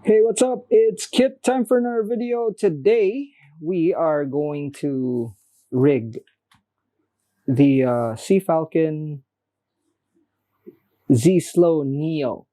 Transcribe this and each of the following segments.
Hey, what's up? It's Kit. Time for another video. Today, we are going to rig the Sea Falcon Z-Slow Neo.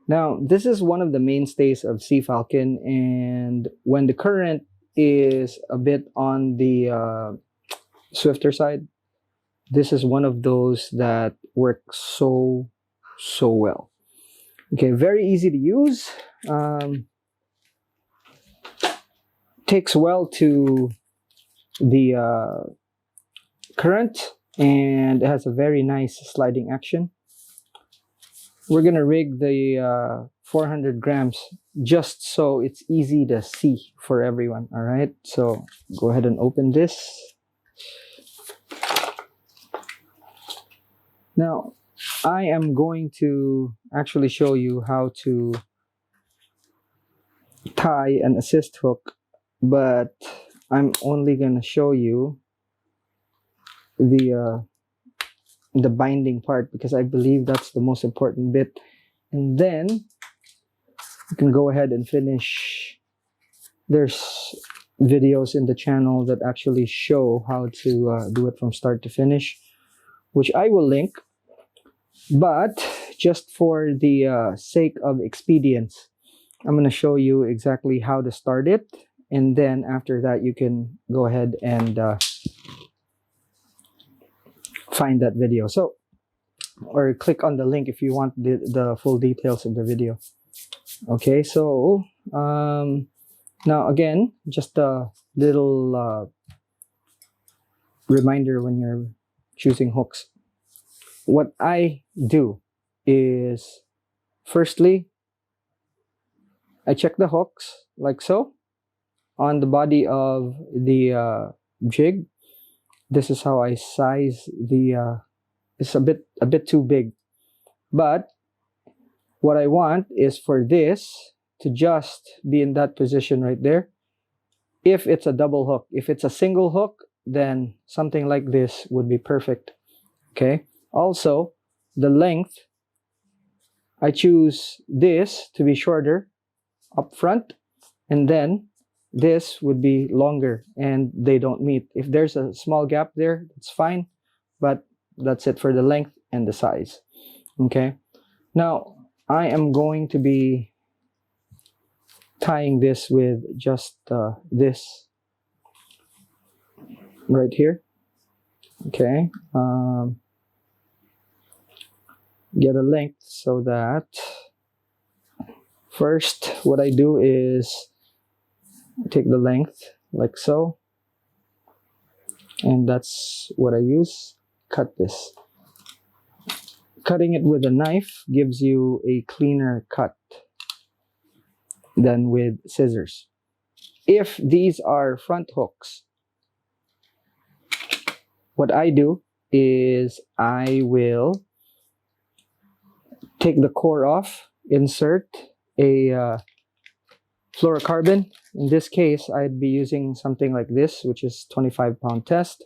Now, this is one of the mainstays of Sea Falcon, and when the current is a bit on the swifter side, this is one of those that work so well. Okay, very easy to use. Takes well to the current, and it has a very nice sliding action. We're gonna rig the 400 grams just so it's easy to see for everyone. All right, so go ahead and open this. Now I am going to actually show you how to tie an assist hook, but I'm only gonna show you the binding part because I believe that's the most important bit, and then you can go ahead and finish. There's videos in the channel that actually show how to do it from start to finish, which I will link, but just for the sake of expedience, I'm going to show you exactly how to start it, and then after that you can go ahead and find that video. So, or click on the link if you want the full details of the video. Okay, so now again, just a little reminder when you're choosing hooks. What I do is, firstly, I check the hooks like so on the body of the jig. This is how I size the it's a bit too big, but what I want is for this to just be in that position right there. If it's a double hook, if it's a single hook, then something like this would be perfect. Okay, also the length, I choose this to be shorter up front, and then this would be longer, and they don't meet. If there's a small gap there, it's fine, but that's it for the length and the size. Okay, now I am going to be tying this with just this right here. Okay, get a length so that first what I do is take the length like so, and that's what I use. Cut this. Cutting it with a knife gives you a cleaner cut than with scissors. If these are front hooks, what I do is I will take the core off, insert a fluorocarbon. In this case, I'd be using something like this, which is 25-pound test.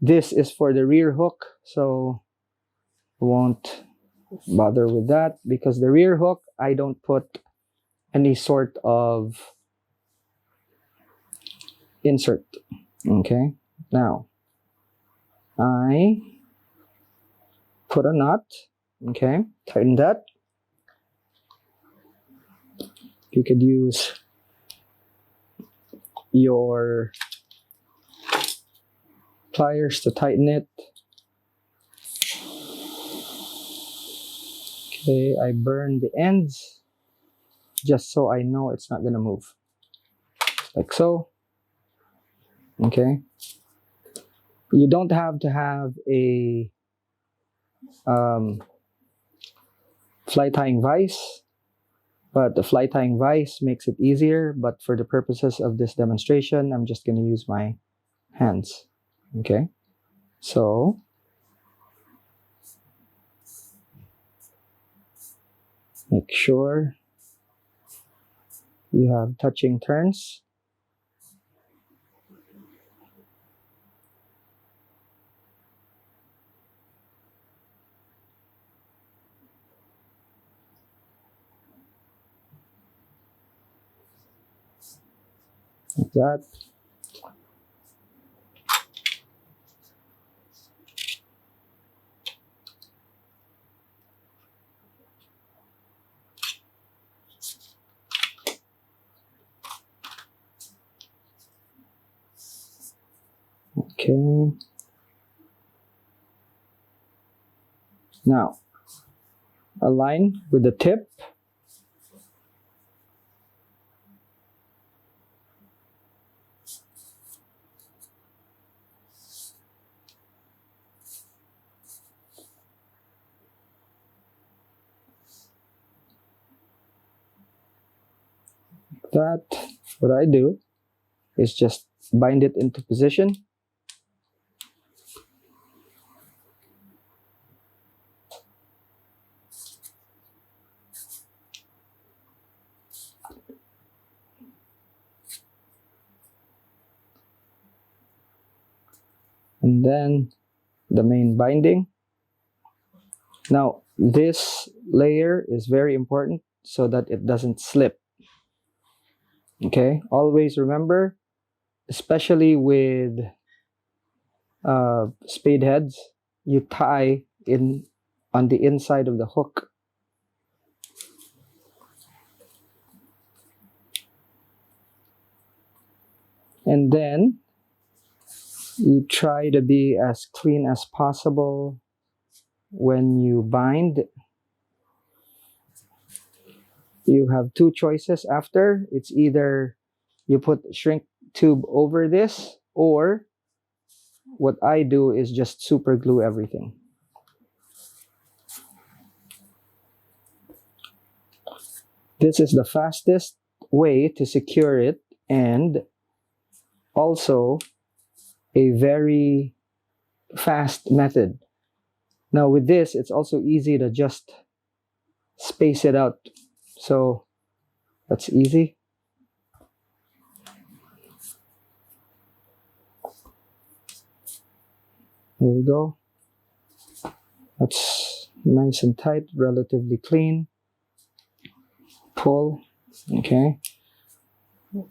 This is for the rear hook, so I won't bother with that because the rear hook, I don't put any sort of insert. Okay, now I put a knot. Okay, tighten that. You could use your pliers to tighten it. Okay, I burn the ends just so I know it's not gonna move. Like so. Okay. You don't have to have a fly tying vise, but the fly tying vise makes it easier, but for the purposes of this demonstration, I'm just going to use my hands. Okay, so make sure you have touching turns. like that. Okay. Now, align with the tip. That, what I do is just bind it into position. And then the main binding. Now, this layer is very important so that it doesn't slip. Okay, always remember, especially with spade heads, you tie in on the inside of the hook. And then you try to be as clean as possible when you bind. You have two choices after. It's either you put shrink tube over this, or what I do is just super glue everything. This is the fastest way to secure it, and also a very fast method. Now with this, it's also easy to just space it out. So that's easy. There we go. That's nice and tight, relatively clean. Pull, okay.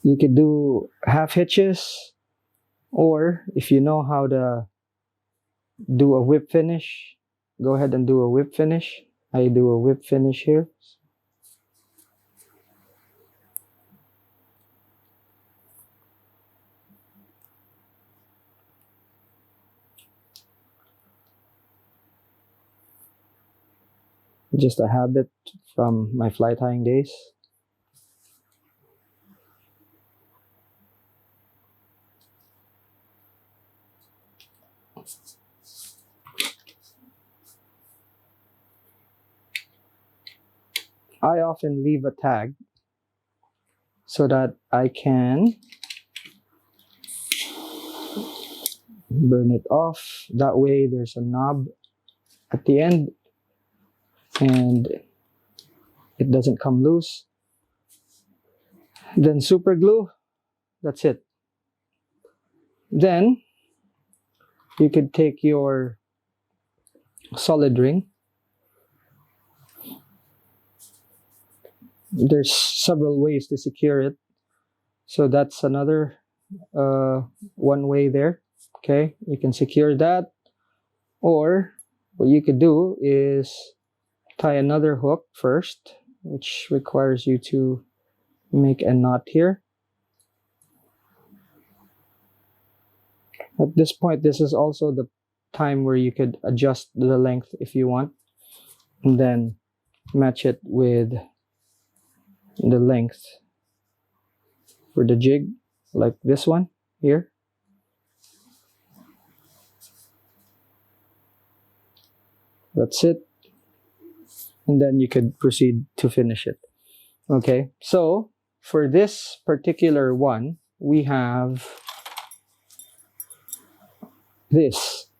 You could do half hitches, or if you know how to do a whip finish, go ahead and do a whip finish. I do a whip finish here. Just a habit from my fly tying days. I often leave a tag so that I can burn it off. That way there's a knob at the end and it doesn't come loose. Then super glue, that's it. Then you could take your solid ring. There's several ways to secure it, so that's another one way there. Okay, you can secure that, or what you could do is tie another hook first, which requires you to make a knot here. At this point, this is also the time where you could adjust the length if you want, and then match it with the length for the jig, like this one here. That's it. And then you could proceed to finish it. Okay, so for this particular one, we have this,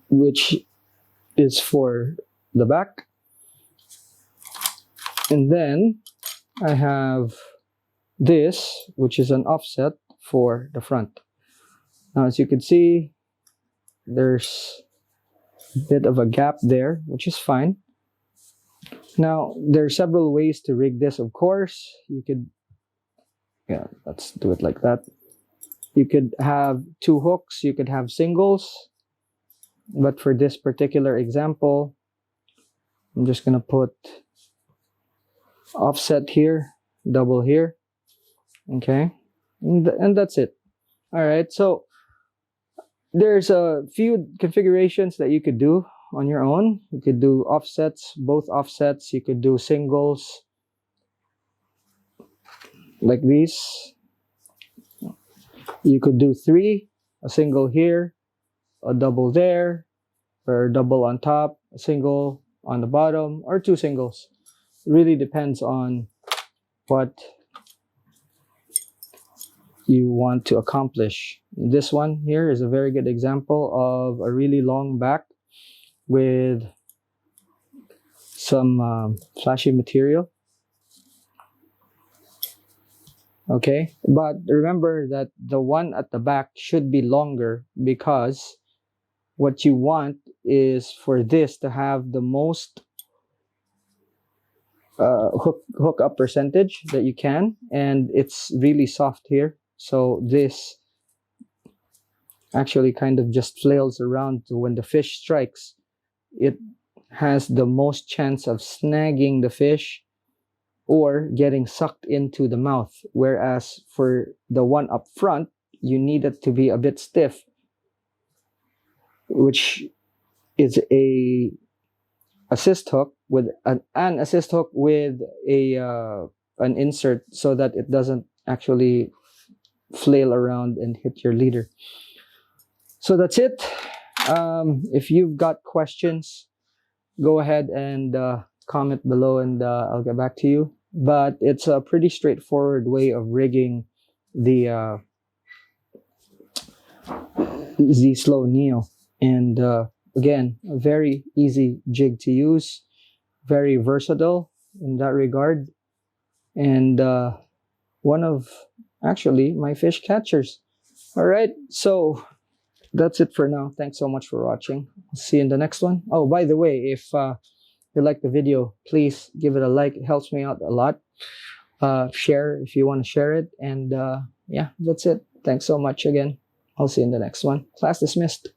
which is for the back. And then I have this, which is an offset for the front. Now, as you can see, there's a bit of a gap there, which is fine. Now, there are several ways to rig this, of course. You could Yeah, let's do it like that. You could have two hooks, you could have singles, but for this particular example, I'm just gonna put offset here, double here, okay, and that's it. All right, so there's a few configurations that you could do on your own. You could do offsets, both offsets. You could do singles like these. You could do three, a single here, a double there, or a double on top, a single on the bottom, or two singles. It really depends on what you want to accomplish. This one here is a very good example of a really long back with some flashy material. Okay, but remember that the one at the back should be longer, because what you want is for this to have the most hook up percentage that you can, and it's really soft here, so this actually kind of just flails around. To when the fish strikes, it has the most chance of snagging the fish or getting sucked into the mouth, whereas for the one up front, you need it to be a bit stiff, which is a assist hook with an assist hook with a an insert, so that it doesn't actually flail around and hit your leader. So that's it. If you've got questions, go ahead and comment below, and I'll get back to you. But it's a pretty straightforward way of rigging the Z-Slow Neo, and again, a very easy jig to use, very versatile in that regard, and one of actually my fish catchers. All right, so that's it for now. Thanks so much for watching. See you in the next one. Oh, by the way, if you like the video, please give it a like. It helps me out a lot. Share if you want to share it, and yeah, that's it. Thanks so much again. I'll see you in the next one. Class dismissed.